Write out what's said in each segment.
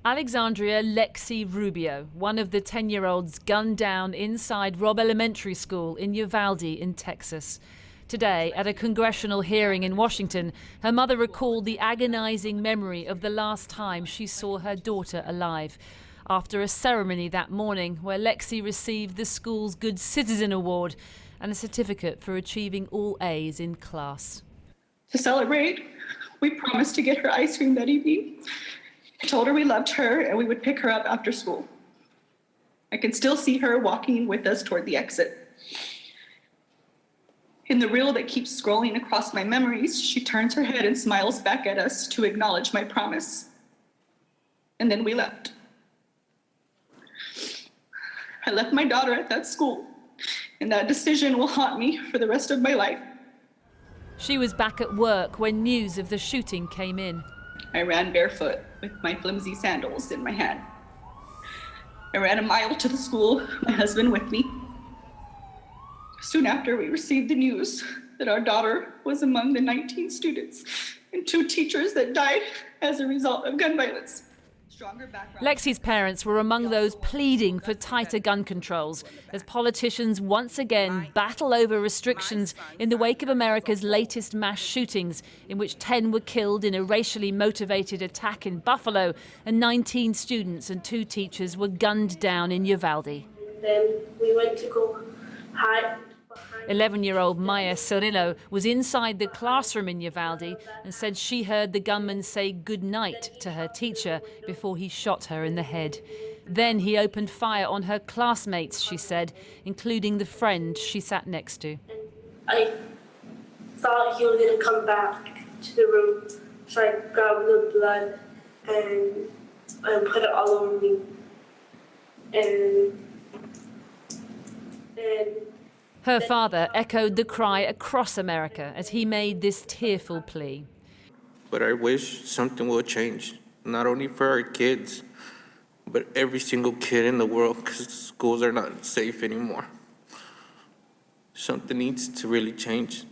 Alexandria Lexi Rubio, one of the 10-year-olds gunned down inside Robb Elementary School in Uvalde in Texas. Today, at a congressional hearing in Washington, her mother recalled the agonizing memory of the last time she saw her daughter alive. After a ceremony that morning where Lexi received the school's Good Citizen Award and a certificate for achieving all A's in class. To celebrate, we promised to get her ice cream that evening. I told her we loved her and we would pick her up after school. I can still see her walking with us toward the exit. In the reel that keeps scrolling across my memories, she turns her head and smiles back at us to acknowledge my promise. And then we left. I left my daughter at that school, and that decision will haunt me for the rest of my life. She was back at work when news of the shooting came in. I ran barefoot with my flimsy sandals in my hand. I ran a mile to the school, my husband with me. Soon after, we received the news that our daughter was among the 19 students and 2 teachers that died as a result of gun violence. Lexi's parents were among those pleading for tighter gun controls as politicians once again battle over restrictions in the wake of America's latest mass shootings, in which 10 were killed in a racially motivated attack in Buffalo and 19 students and 2 teachers were gunned down in Uvalde. Then we went to go hide. 11-year-old Miah Cerrillo was inside the classroom in Uvalde and said she heard the gunman say goodnight to her teacher before he shot her in the head. Then he opened fire on her classmates, she said, including the friend she sat next to. I thought he was going to come back to the room, so I grabbed the blood and put it all over me. And her father echoed the cry across America as he made this tearful plea. But I wish something will change, not only for our kids, but every single kid in the world, because schools are not safe anymore. Something needs to really change.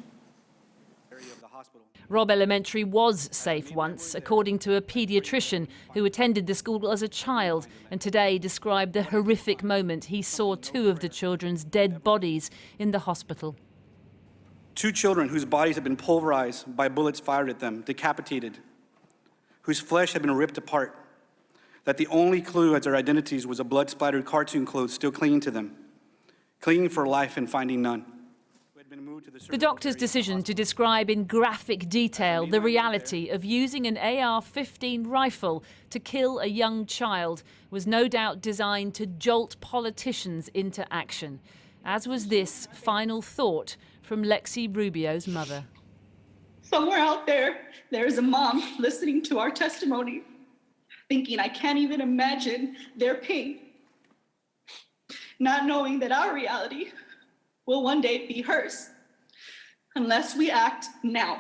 Robb Elementary was safe once, according to a pediatrician who attended the school as a child and today described the horrific moment he saw 2 of the children's dead bodies in the hospital. 2 children whose bodies had been pulverized by bullets fired at them, decapitated, whose flesh had been ripped apart, that the only clue as their identities was a blood-splattered cartoon clothes still clinging to them, clinging for life and finding none. The doctor's decision to describe in graphic detail the reality of using an AR-15 rifle to kill a young child was no doubt designed to jolt politicians into action, as was this final thought from Lexi Rubio's mother. Somewhere out there, there's a mom listening to our testimony, thinking I can't even imagine their pain, not knowing that our reality will one day be hers, unless we act now.